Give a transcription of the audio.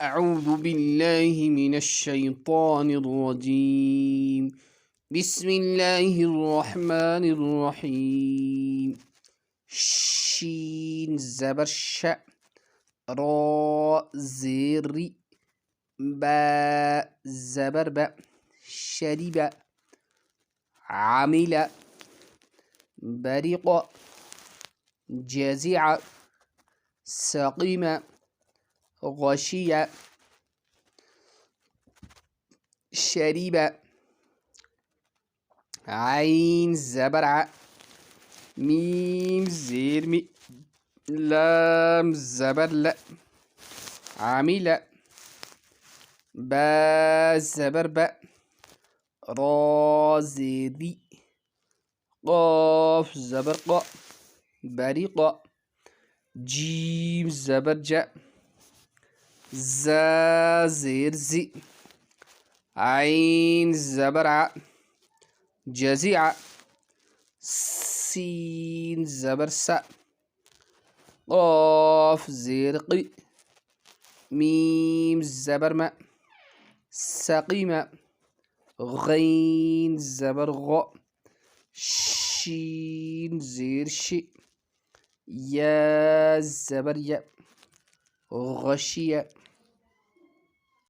अऊज़ु बिल्लाहि मिनश्शैतानिर्रजीम बिस्मिल्लाहिर्रहमानिर्रहीम। शीन ज़बर श, रा ज़ेर री, बा ज़बर ब, शरिब, आमिल, बरिक़, जज़िअ, सक़िम, गशिय, शरिब। आइन ज़बर आ, मीम ज़ेर मी, लाम ज़बर ल, आमिल, बा ज़बर ब, रा ज़ेर री, क़ाफ ज़बर क़, बरिक़, जीम ज़बर ज, ज़ा ज़ेर ज़ी, आइन ज़बर आ, जज़िअ, सीन ज़बर स, क़ाफ ज़ेर क़ी, मीम ज़बर म, सक़ीम, गैन ज़बर ग़, शीन ज़ेर शी, या ज़बर य, गशिय।